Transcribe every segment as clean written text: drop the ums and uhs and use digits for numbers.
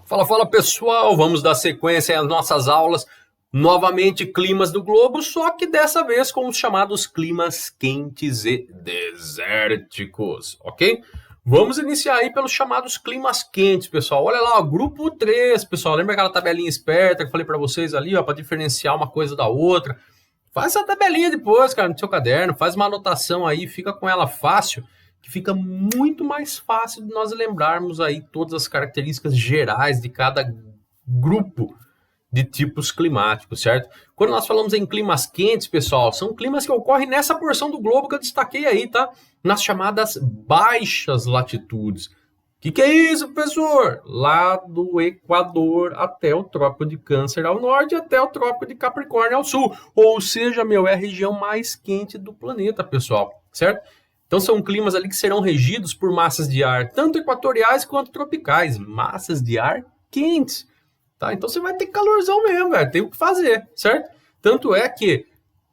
Fala pessoal, vamos dar sequência às nossas aulas. Novamente climas do globo, só que dessa vez com os chamados climas quentes e desérticos, ok? Vamos iniciar aí pelos chamados climas quentes, pessoal. Olha lá, ó, grupo 3, pessoal. Lembra aquela tabelinha esperta que eu falei para vocês ali, ó, para diferenciar uma coisa da outra? Faz essa tabelinha depois, cara, no seu caderno, faz uma anotação aí, fica com ela fácil, que fica muito mais fácil de nós lembrarmos aí todas as características gerais de cada grupo de tipos climáticos, certo? Quando nós falamos em climas quentes, pessoal, são climas que ocorrem nessa porção do globo que eu destaquei aí, tá? Nas chamadas baixas latitudes. O que é isso, professor? Lá do Equador até o Trópico de Câncer ao norte e até o Trópico de Capricórnio ao sul. Ou seja, é a região mais quente do planeta, pessoal, certo? Então são climas ali que serão regidos por massas de ar, tanto equatoriais quanto tropicais, massas de ar quentes. Tá? Então você vai ter calorzão mesmo, velho. Tem o que fazer, certo? Tanto é que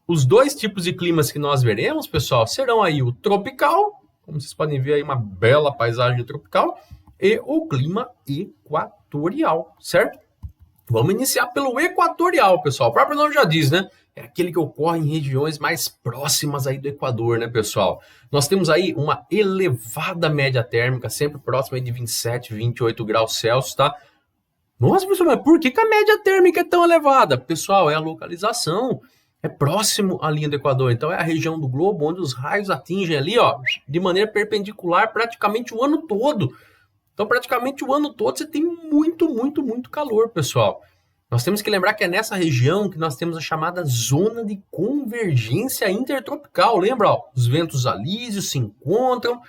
os dois tipos de climas que nós veremos, pessoal, serão aí o tropical, como vocês podem ver aí uma bela paisagem tropical, e o clima equatorial, certo? Vamos iniciar pelo equatorial, pessoal. O próprio nome já diz, né? É aquele que ocorre em regiões mais próximas aí do Equador, né, pessoal? Nós temos aí uma elevada média térmica, sempre próxima aí de 27, 28 graus Celsius, tá? Nossa, professor, mas por que a média térmica é tão elevada? Pessoal, é a localização. É próximo à linha do Equador. Então, é a região do globo onde os raios atingem ali, ó, de maneira perpendicular praticamente o ano todo. Então, praticamente o ano todo você tem muito calor, pessoal. Nós temos que lembrar que é nessa região que nós temos a chamada zona de convergência intertropical. Lembra, ó, os ventos alísios se encontram,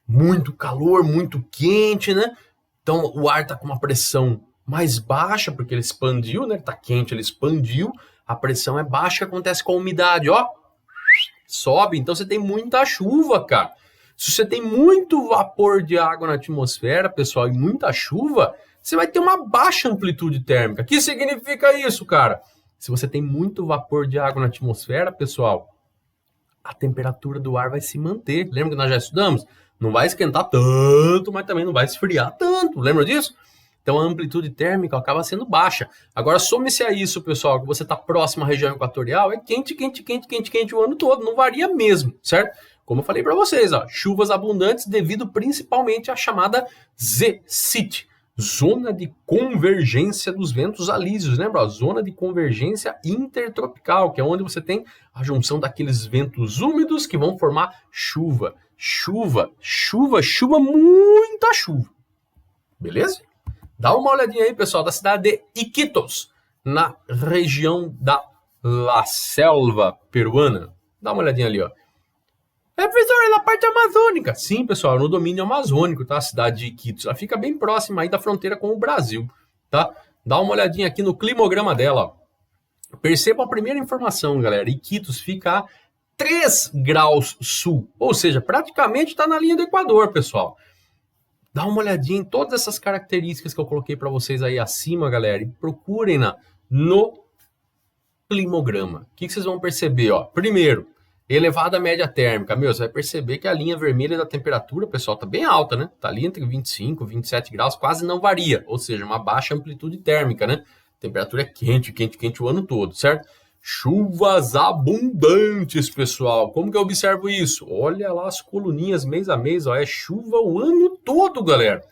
muito calor, muito quente, né? Então, o ar está com uma pressão mais baixa, porque ele expandiu, né? Está quente, ele expandiu. A pressão é baixa, que acontece com a umidade, ó. Sobe, então você tem muita chuva, cara. Se você tem muito vapor de água na atmosfera, pessoal, e muita chuva, você vai ter uma baixa amplitude térmica. O que significa isso, cara? Se você tem muito vapor de água na atmosfera, pessoal, a temperatura do ar vai se manter. Lembra que nós já estudamos? Não vai esquentar tanto, mas também não vai esfriar tanto. Lembra disso? Então a amplitude térmica acaba sendo baixa. Agora some-se a isso, pessoal, que você está próximo à região equatorial, é quente o ano todo. Não varia mesmo, certo? Como eu falei para vocês, ó, chuvas abundantes devido principalmente à chamada ZCIT, Zona de Convergência dos Ventos Alísios. Lembra? Zona de Convergência Intertropical, que é onde você tem a junção daqueles ventos úmidos que vão formar chuva. Muita chuva. Beleza? Dá uma olhadinha aí, pessoal, da cidade de Iquitos, na região da La Selva peruana. Dá uma olhadinha ali, ó. Professor, é na parte amazônica. Sim, pessoal, no domínio amazônico, tá? A cidade de Iquitos. Ela fica bem próxima aí da fronteira com o Brasil, tá? Dá uma olhadinha aqui no climograma dela, ó. Perceba a primeira informação, galera. Iquitos fica a 3 graus sul, ou seja, praticamente está na linha do Equador, pessoal. Dá uma olhadinha em todas essas características que eu coloquei para vocês aí acima, galera, e procurem-na no climograma. O que vocês vão perceber, ó? Primeiro, elevada média térmica. Você vai perceber que a linha vermelha da temperatura, pessoal, tá bem alta, né? Tá ali entre 25 e 27 graus, quase não varia, ou seja, uma baixa amplitude térmica, né? A temperatura é quente o ano todo, certo? Chuvas abundantes, pessoal. Como que eu observo isso? Olha lá as coluninhas mês a mês, ó. É chuva o ano todo, galera.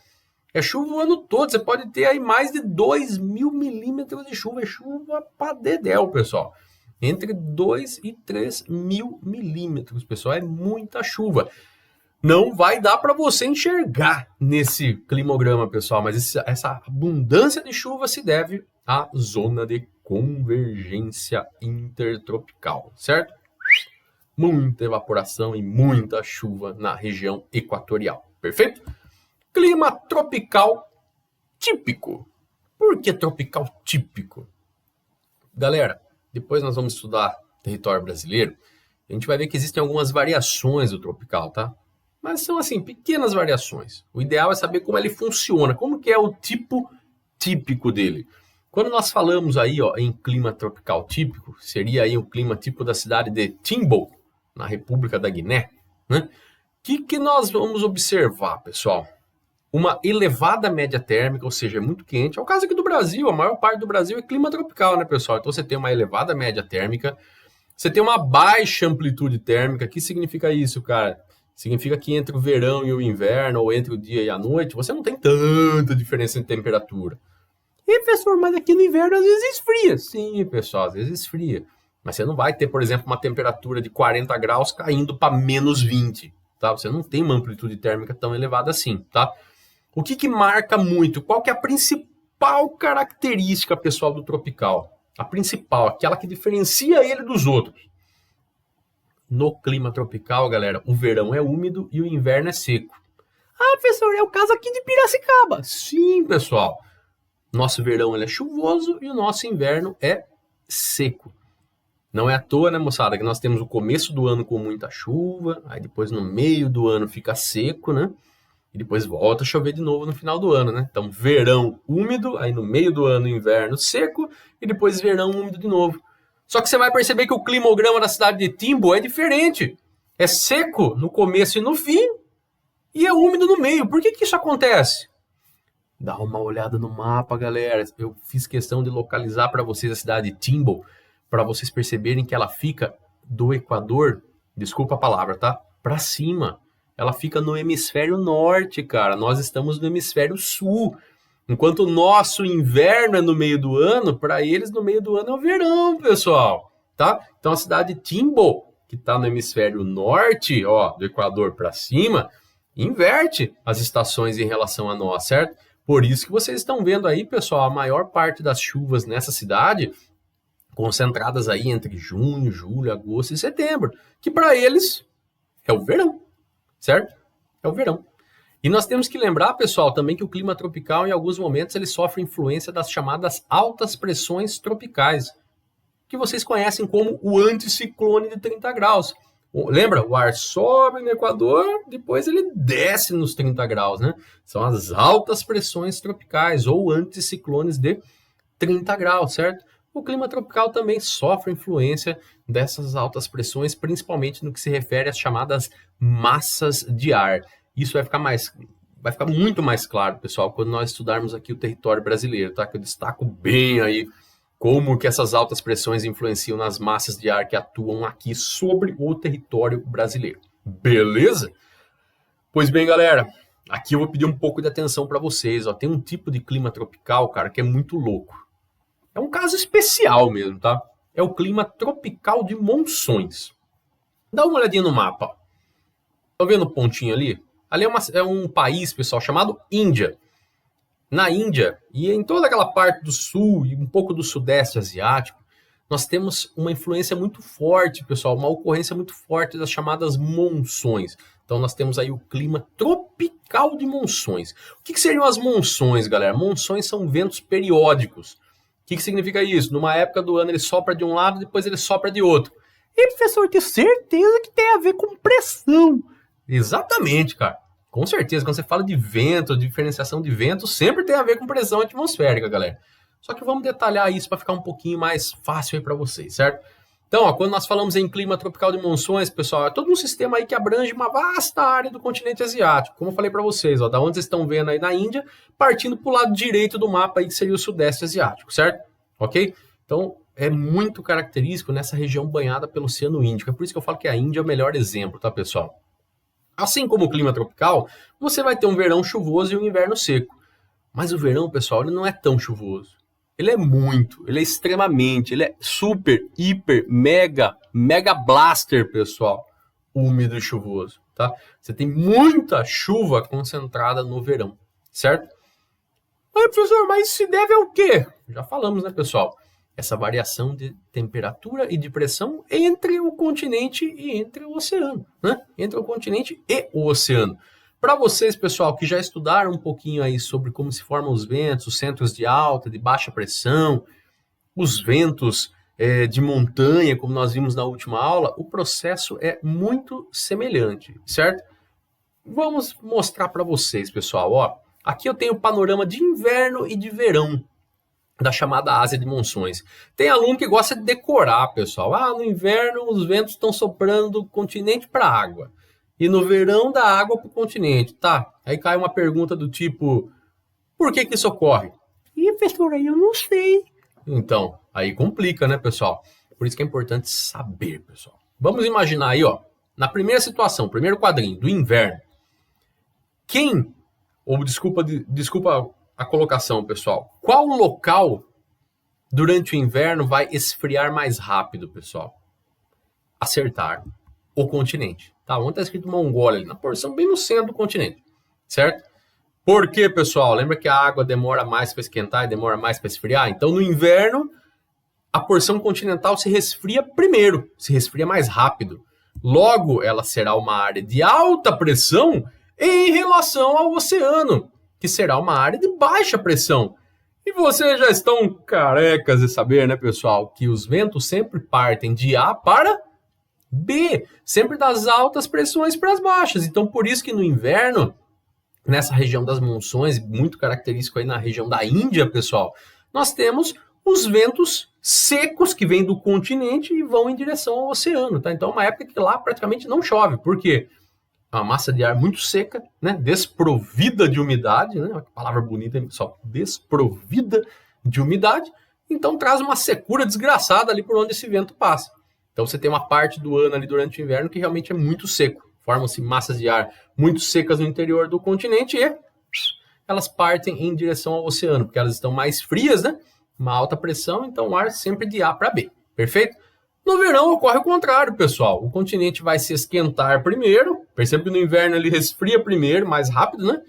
É chuva o ano todo. Você pode ter aí mais de 2.000 milímetros de chuva. É chuva pra dedéu, pessoal. Entre 2 e 3 mil milímetros, pessoal. É muita chuva. Não vai dar para você enxergar nesse climograma, pessoal. Mas essa abundância de chuva se deve à zona de convergência intertropical, certo? Muita evaporação e muita chuva na região equatorial, perfeito? Clima tropical típico. Por que tropical típico? Galera, depois nós vamos estudar território brasileiro, a gente vai ver que existem algumas variações do tropical, tá? Mas são, assim, pequenas variações. O ideal é saber como ele funciona, como que é o tipo típico dele. Quando nós falamos aí, ó, em clima tropical típico, seria aí o clima tipo da cidade de Timbo, na República da Guiné, né? O que nós vamos observar, pessoal? uma elevada média térmica, ou seja, é muito quente. É o caso aqui do Brasil, a maior parte do Brasil é clima tropical, né, pessoal? Então você tem uma elevada média térmica, você tem uma baixa amplitude térmica. O que significa isso, cara? Significa que entre o verão e o inverno, ou entre o dia e a noite, você não tem tanta diferença em temperatura. E, professor, mas aqui no inverno às vezes esfria. Sim, pessoal, às vezes esfria. Mas você não vai ter, por exemplo, uma temperatura de 40 graus caindo para menos 20, tá? Você não tem uma amplitude térmica tão elevada assim, tá? O que marca muito? Qual que é a principal característica, pessoal, do tropical? A principal, aquela que diferencia ele dos outros. No clima tropical, galera, o verão é úmido e o inverno é seco. Ah, professor, é o caso aqui de Piracicaba. Sim, pessoal. Nosso verão ele é chuvoso e o nosso inverno é seco. Não é à toa, né, moçada, que nós temos o começo do ano com muita chuva, aí depois no meio do ano fica seco, né? E depois volta a chover de novo no final do ano, né? Então, verão úmido, aí no meio do ano inverno seco e depois verão úmido de novo. Só que você vai perceber que o climograma da cidade de Timbo é diferente. É seco no começo e no fim e é úmido no meio. Por que isso acontece? Dá uma olhada no mapa, galera. Eu fiz questão de localizar para vocês a cidade de Timbo, para vocês perceberem que ela fica do Equador, desculpa a palavra, tá? Para cima. Ela fica no hemisfério norte, cara. Nós estamos no hemisfério sul. Enquanto o nosso inverno é no meio do ano, para eles no meio do ano é o verão, pessoal, tá? Então a cidade de Timbo, que está no hemisfério norte, ó, do Equador para cima, inverte as estações em relação a nós, certo? Por isso que vocês estão vendo aí, pessoal, a maior parte das chuvas nessa cidade concentradas aí entre junho, julho, agosto e setembro, que para eles é o verão, certo? É o verão. E nós temos que lembrar, pessoal, também que o clima tropical, em alguns momentos, ele sofre influência das chamadas altas pressões tropicais, que vocês conhecem como o anticiclone de 30 graus. Lembra? O ar sobe no Equador, depois ele desce nos 30 graus, né? São as altas pressões tropicais ou anticiclones de 30 graus, certo? O clima tropical também sofre influência dessas altas pressões, principalmente no que se refere às chamadas massas de ar. Isso vai ficar muito mais claro, pessoal, quando nós estudarmos aqui o território brasileiro, tá? Que eu destaco bem aí como que essas altas pressões influenciam nas massas de ar que atuam aqui sobre o território brasileiro. Beleza? Pois bem, galera, aqui eu vou pedir um pouco de atenção para vocês. Ó. Tem um tipo de clima tropical, cara, que é muito louco. É um caso especial mesmo, tá? É o clima tropical de monções. Dá uma olhadinha no mapa. Estão vendo o pontinho ali? Ali é um país, pessoal, chamado Índia. Na Índia e em toda aquela parte do sul e um pouco do sudeste asiático, nós temos uma influência muito forte, pessoal, uma ocorrência muito forte das chamadas monções. Então nós temos aí o clima tropical de monções. O que seriam as monções, galera? Monções são ventos periódicos. O que significa isso? Numa época do ano ele sopra de um lado, depois ele sopra de outro. E, professor, tenho certeza que tem a ver com pressão. Exatamente, cara. Com certeza, quando você fala de vento, de diferenciação de vento, sempre tem a ver com pressão atmosférica, galera. Só que vamos detalhar isso para ficar um pouquinho mais fácil aí para vocês, certo? Então, ó, quando nós falamos em clima tropical de monções, pessoal, é todo um sistema aí que abrange uma vasta área do continente asiático. Como eu falei para vocês, ó, da onde vocês estão vendo aí na Índia, partindo para o lado direito do mapa aí, que seria o sudeste asiático, certo? Ok? Então, é muito característico nessa região banhada pelo Oceano Índico. É por isso que eu falo que a Índia é o melhor exemplo, tá, pessoal? Assim como o clima tropical, você vai ter um verão chuvoso e um inverno seco. Mas o verão, pessoal, ele não é tão chuvoso. Ele é extremamente, ele é super, hiper, mega blaster, pessoal, úmido e chuvoso, tá? Você tem muita chuva concentrada no verão, certo? Mas, professor, mas isso se deve ao quê? Já falamos, né, pessoal? Essa variação de temperatura e de pressão entre o continente e entre o oceano, né? Entre o continente e o oceano. Para vocês, pessoal, que já estudaram um pouquinho aí sobre como se formam os ventos, os centros de alta, de baixa pressão, os ventos de montanha, como nós vimos na última aula, o processo é muito semelhante, certo? Vamos mostrar para vocês, pessoal. Ó, aqui eu tenho o panorama de inverno e de verão da chamada Ásia de monções. Tem aluno que gosta de decorar, pessoal. Ah, no inverno os ventos estão soprando do continente para a água. e no verão da água para o continente. Tá, aí cai uma pergunta do tipo, por que isso ocorre? Ih, professor, aí eu não sei. Então, aí complica, né, pessoal? Por isso que é importante saber, pessoal. Vamos imaginar aí, ó, na primeira situação, primeiro quadrinho, do inverno. Desculpa a colocação, pessoal. Qual local durante o inverno vai esfriar mais rápido, pessoal? Acertar o continente. Tá? Onde está escrito Mongólia, ali, na porção bem no centro do continente, certo? Por quê, pessoal? Lembra que a água demora mais para esquentar e demora mais para esfriar? Então, no inverno, a porção continental se resfria primeiro, se resfria mais rápido. Logo, ela será uma área de alta pressão em relação ao oceano, que será uma área de baixa pressão. E vocês já estão carecas de saber, né, pessoal, que os ventos sempre partem de A para B, sempre das altas pressões para as baixas. Então, por isso que no inverno, nessa região das monções, muito característico aí na região da Índia, pessoal, nós temos os ventos secos que vêm do continente e vão em direção ao oceano, tá? Então é uma época que lá praticamente não chove. Por quê? É uma massa de ar muito seca, né? Desprovida de umidade, né? Uma palavra bonita, pessoal, desprovida de umidade. Então traz uma secura desgraçada ali por onde esse vento passa. Então você tem uma parte do ano ali durante o inverno que realmente é muito seco. Formam-se massas de ar muito secas no interior do continente e elas partem em direção ao oceano, porque elas estão mais frias, né? Uma alta pressão, então o ar sempre de A para B, perfeito? No verão ocorre o contrário, pessoal. O continente vai se esquentar primeiro, percebe que no inverno ele resfria primeiro, mais rápido, né?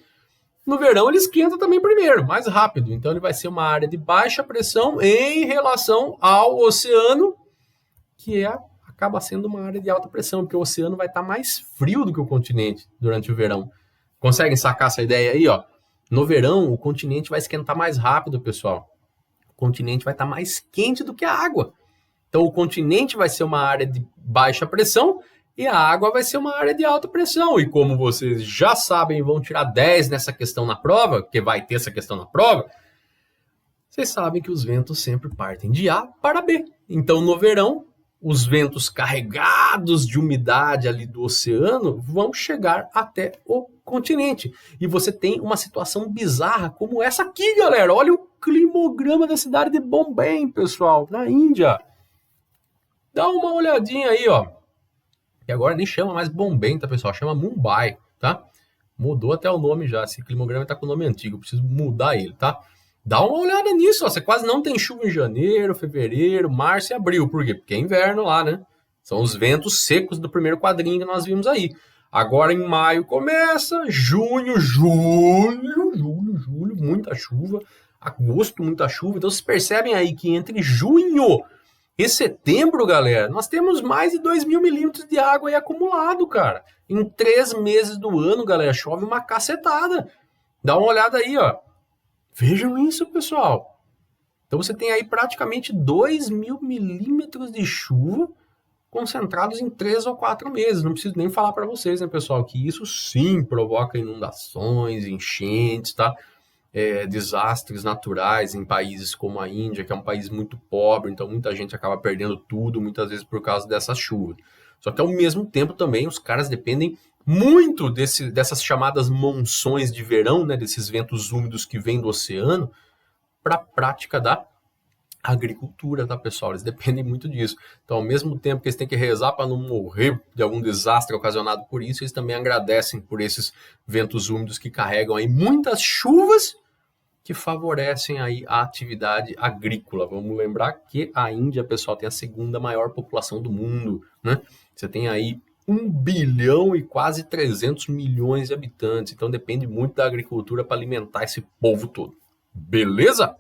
No verão ele esquenta também primeiro, mais rápido. Então ele vai ser uma área de baixa pressão em relação ao oceano, que acaba sendo uma área de alta pressão, porque o oceano vai estar mais frio do que o continente durante o verão. Conseguem sacar essa ideia aí, ó? No verão, o continente vai esquentar mais rápido, pessoal. O continente vai estar mais quente do que a água. Então, o continente vai ser uma área de baixa pressão e a água vai ser uma área de alta pressão. E como vocês já sabem, vão tirar 10 nessa questão na prova, porque vai ter essa questão na prova, vocês sabem que os ventos sempre partem de A para B. Então, no verão, os ventos carregados de umidade ali do oceano vão chegar até o continente. E você tem uma situação bizarra como essa aqui, galera. Olha o climograma da cidade de Bombay, pessoal, na Índia. Dá uma olhadinha aí, ó. E agora nem chama mais Bombay, tá, pessoal? Chama Mumbai, tá? Mudou até o nome já. Esse climograma tá com o nome antigo. Eu preciso mudar ele, tá? Dá uma olhada nisso, ó. Você quase não tem chuva em janeiro, fevereiro, março e abril. Por quê? Porque é inverno lá, né? São os ventos secos do primeiro quadrinho que nós vimos aí. Agora em maio começa, junho, julho, muita chuva. Agosto, muita chuva. Então vocês percebem aí que entre junho e setembro, galera, nós temos mais de 2.000 milímetros de água aí acumulado, cara. Em 3 meses do ano, galera, chove uma cacetada. Dá uma olhada aí, ó. Vejam isso, pessoal. Então você tem aí praticamente 2.000 milímetros de chuva concentrados em 3 ou 4 meses. Não preciso nem falar para vocês, né, pessoal, que isso sim provoca inundações, enchentes, tá? Desastres naturais em países como a Índia, que é um país muito pobre, então muita gente acaba perdendo tudo, muitas vezes por causa dessa chuva. Só que ao mesmo tempo também os caras dependem muito dessas chamadas monções de verão, né, desses ventos úmidos que vêm do oceano, para a prática da agricultura, tá, pessoal? Eles dependem muito disso. Então, ao mesmo tempo que eles têm que rezar para não morrer de algum desastre ocasionado por isso, eles também agradecem por esses ventos úmidos que carregam aí muitas chuvas que favorecem aí a atividade agrícola. Vamos lembrar que a Índia, pessoal, tem a segunda maior população do mundo, né? Você tem aí 1 bilhão e quase 300 milhões de habitantes. Então depende muito da agricultura para alimentar esse povo todo. Beleza?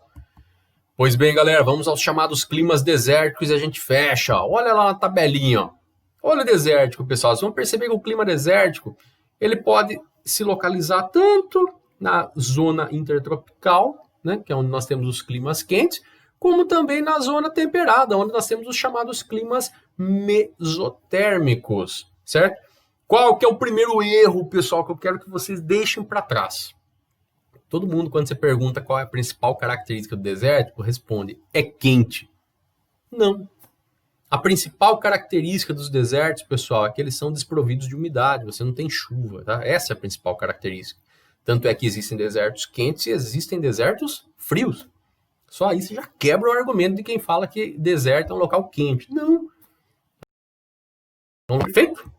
Pois bem, galera, vamos aos chamados climas desérticos e a gente fecha. Olha lá na tabelinha. Ó. Olha o desértico, pessoal. Vocês vão perceber que o clima desértico ele pode se localizar tanto na zona intertropical, né, que é onde nós temos os climas quentes, como também na zona temperada, onde nós temos os chamados climas mesotérmicos, certo? Qual que é o primeiro erro, pessoal, que eu quero que vocês deixem para trás? Todo mundo, quando você pergunta qual é a principal característica do desértico, responde, é quente. Não. A principal característica dos desertos, pessoal, é que eles são desprovidos de umidade, você não tem chuva, tá? Essa é a principal característica. Tanto é que existem desertos quentes e existem desertos frios. Só aí você já quebra o argumento de quem fala que deserto é um local quente. Não. Não é perfeito?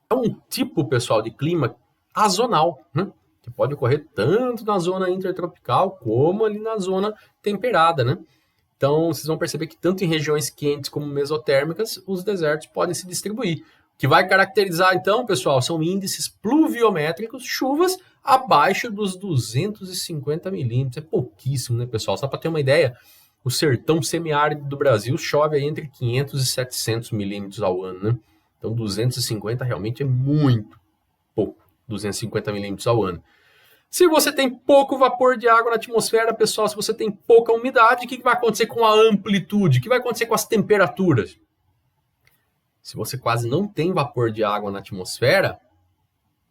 É um tipo, pessoal, de clima azonal, né? Que pode ocorrer tanto na zona intertropical como ali na zona temperada, né? Então, vocês vão perceber que tanto em regiões quentes como mesotérmicas, os desertos podem se distribuir. O que vai caracterizar, então, pessoal, são índices pluviométricos, chuvas abaixo dos 250 milímetros. É pouquíssimo, né, pessoal? Só para ter uma ideia, o sertão semiárido do Brasil chove aí entre 500 e 700 milímetros ao ano, né? Então, 250 realmente é muito pouco, 250 milímetros ao ano. Se você tem pouco vapor de água na atmosfera, pessoal, se você tem pouca umidade, o que vai acontecer com a amplitude? O que vai acontecer com as temperaturas? Se você quase não tem vapor de água na atmosfera,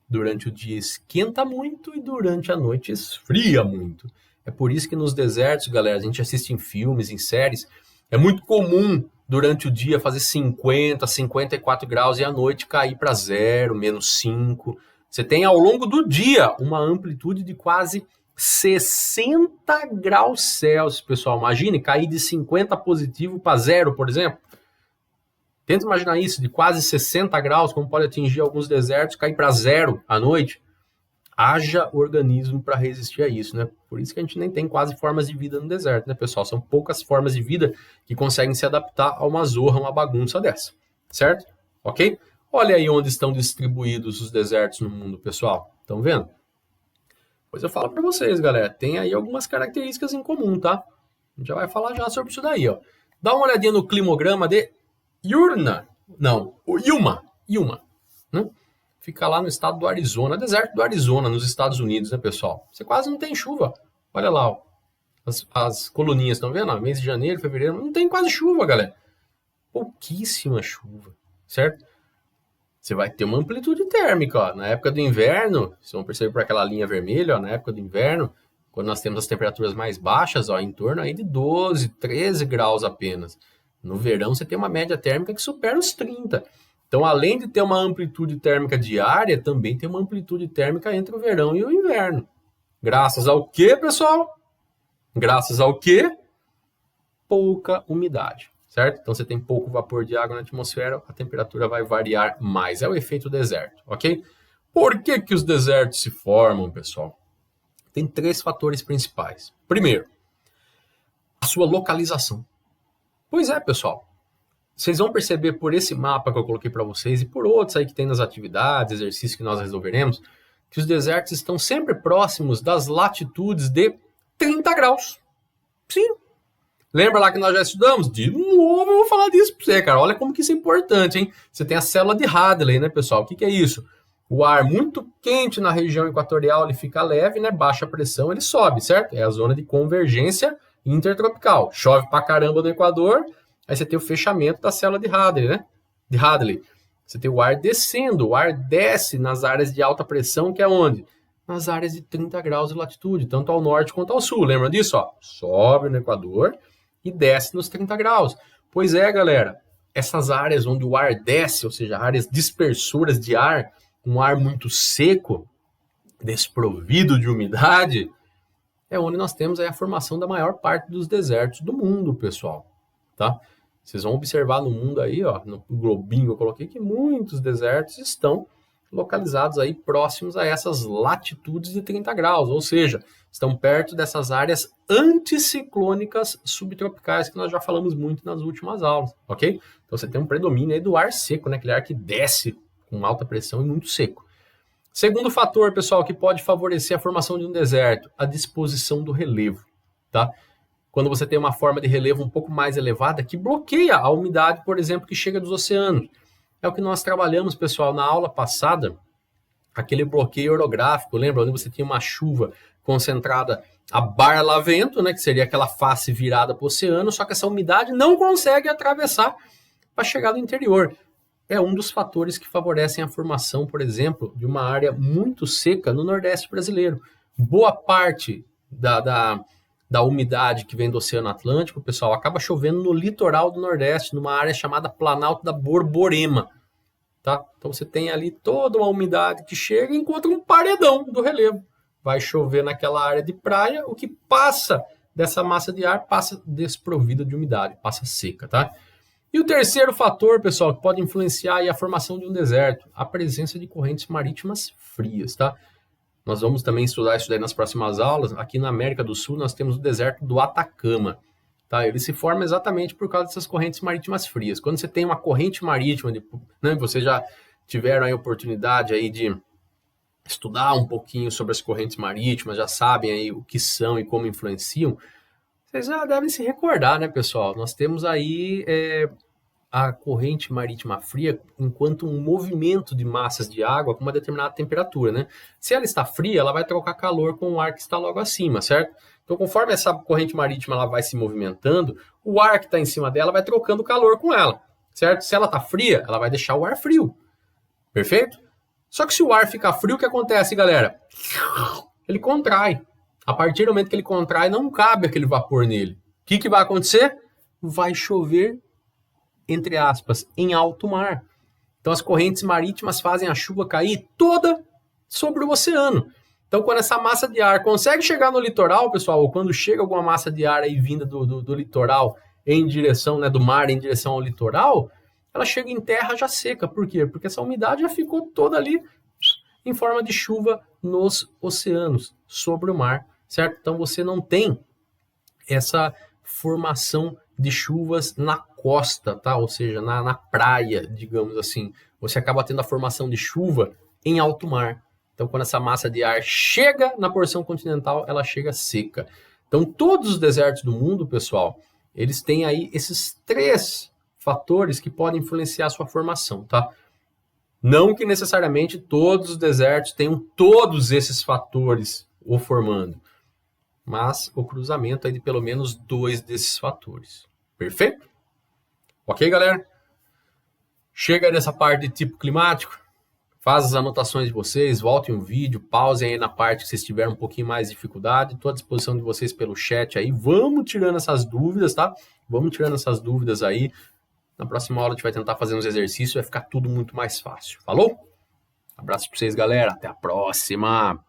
durante o dia esquenta muito e durante a noite esfria muito. É por isso que nos desertos, galera, a gente assiste em filmes, em séries, é muito comum durante o dia fazer 50, 54 graus e à noite cair para 0, menos 5. Você tem ao longo do dia uma amplitude de quase 60 graus Celsius, pessoal. Imagine cair de 50 positivo para 0, por exemplo. Tenta imaginar isso, de quase 60 graus, como pode atingir alguns desertos, cair para 0 à noite. Haja organismo para resistir a isso, né? Por isso que a gente nem tem quase formas de vida no deserto, né, pessoal? São poucas formas de vida que conseguem se adaptar a uma zorra, uma bagunça dessa, certo? Ok? Olha aí onde estão distribuídos os desertos no mundo, pessoal. Estão vendo? Pois eu falo para vocês, galera. Tem aí algumas características em comum, tá? A gente já vai falar já sobre isso daí, ó. Dá uma olhadinha no climograma de Yuma, né? Fica lá no estado do Arizona, deserto do Arizona, nos Estados Unidos, né, pessoal? Você quase não tem chuva. Olha lá, ó. As coluninhas, estão vendo? Mês de janeiro, fevereiro, não tem quase chuva, galera. Pouquíssima chuva, certo? Você vai ter uma amplitude térmica, ó. Na época do inverno, vocês vão perceber por aquela linha vermelha, ó, na época do inverno, quando nós temos as temperaturas mais baixas, ó, em torno aí de 12, 13 graus apenas. No verão, você tem uma média térmica que supera os 30. Então, além de ter uma amplitude térmica diária, também tem uma amplitude térmica entre o verão e o inverno. Graças ao quê, pessoal? Graças ao quê? Pouca umidade, certo? Então, você tem pouco vapor de água na atmosfera, a temperatura vai variar mais. É o efeito deserto, ok? Por que que os desertos se formam, pessoal? Tem 3 fatores principais. Primeiro, a sua localização. Pois é, pessoal. Vocês vão perceber por esse mapa que eu coloquei para vocês e por outros aí que tem nas atividades, exercícios que nós resolveremos, que os desertos estão sempre próximos das latitudes de 30 graus. Sim. Lembra lá que nós já estudamos? De novo eu vou falar disso para você, cara. Olha como que isso é importante, hein? Você tem a célula de Hadley, né, pessoal? O que que é isso? O ar muito quente na região equatorial, ele fica leve, né? Baixa pressão, ele sobe, certo? É a zona de convergência intertropical. Chove pra caramba no Equador, aí você tem o fechamento da célula de Hadley, né? De Hadley. Você tem o ar descendo, o ar desce nas áreas de alta pressão, que é onde? Nas áreas de 30 graus de latitude, tanto ao norte quanto ao sul. Lembra disso? Ó? Sobe no Equador e desce nos 30 graus. Pois é, galera, essas áreas onde o ar desce, ou seja, áreas dispersoras de ar, um ar muito seco, desprovido de umidade, é onde nós temos aí a formação da maior parte dos desertos do mundo, pessoal, tá? Vocês vão observar no mundo aí, ó, no globinho que eu coloquei, que muitos desertos estão localizados aí próximos a essas latitudes de 30 graus, ou seja, estão perto dessas áreas anticiclônicas subtropicais que nós já falamos muito nas últimas aulas, ok? Então você tem um predomínio aí do ar seco, né? Aquele ar que desce com alta pressão e muito seco. Segundo fator, pessoal, que pode favorecer a formação de um deserto, a disposição do relevo, tá? Quando você tem uma forma de relevo um pouco mais elevada, que bloqueia a umidade, por exemplo, que chega dos oceanos. É o que nós trabalhamos, pessoal, na aula passada, aquele bloqueio orográfico, lembra? Onde você tinha uma chuva concentrada a barlavento, né, que seria aquela face virada para o oceano, só que essa umidade não consegue atravessar para chegar no interior. É um dos fatores que favorecem a formação, por exemplo, de uma área muito seca no Nordeste brasileiro. Boa parte da da umidade que vem do Oceano Atlântico, pessoal, acaba chovendo no litoral do Nordeste, numa área chamada Planalto da Borborema. Tá? Então você tem ali toda uma umidade que chega e encontra um paredão do relevo. Vai chover naquela área de praia, o que passa dessa massa de ar passa desprovida de umidade, passa seca, tá? E o terceiro fator, pessoal, que pode influenciar aí a formação de um deserto, a presença de correntes marítimas frias, tá? Nós vamos também estudar isso daí nas próximas aulas. Aqui na América do Sul nós temos o deserto do Atacama, tá? Ele se forma exatamente por causa dessas correntes marítimas frias. Quando você tem uma corrente marítima, né, vocês já tiveram a oportunidade aí de estudar um pouquinho sobre as correntes marítimas, já sabem aí o que são e como influenciam, vocês já devem se recordar, né, pessoal? Nós temos aí a corrente marítima fria enquanto um movimento de massas de água com uma determinada temperatura, né? Se ela está fria, ela vai trocar calor com o ar que está logo acima, certo? Então, conforme essa corrente marítima ela vai se movimentando, o ar que está em cima dela vai trocando calor com ela, certo? Se ela está fria, ela vai deixar o ar frio, perfeito? Só que se o ar ficar frio, o que acontece, galera? Ele contrai. A partir do momento que ele contrai, não cabe aquele vapor nele. O que vai acontecer? Vai chover, entre aspas, em alto mar. Então as correntes marítimas fazem a chuva cair toda sobre o oceano. Então quando essa massa de ar consegue chegar no litoral, pessoal, ou quando chega alguma massa de ar aí vinda do litoral em direção, né, do mar em direção ao litoral, ela chega em terra já seca. Por quê? Porque essa umidade já ficou toda ali em forma de chuva nos oceanos, sobre o mar, certo? Então você não tem essa formação de chuvas na costa, tá? Ou seja, na praia, digamos assim. Você acaba tendo a formação de chuva em alto mar. Então, quando essa massa de ar chega na porção continental, ela chega seca. Então, todos os desertos do mundo, pessoal, eles têm aí esses 3 fatores que podem influenciar a sua formação, tá? Não que necessariamente todos os desertos tenham todos esses fatores o formando, mas o cruzamento aí de pelo menos 2 desses fatores. Perfeito? Ok, galera? Chega aí nessa parte de tipo climático, faz as anotações de vocês, voltem o vídeo, pausem aí na parte que vocês tiverem um pouquinho mais de dificuldade, estou à disposição de vocês pelo chat aí, vamos tirando essas dúvidas, tá? Vamos tirando essas dúvidas aí. Na próxima aula a gente vai tentar fazer uns exercícios, vai ficar tudo muito mais fácil. Falou? Abraço para vocês, galera. Até a próxima!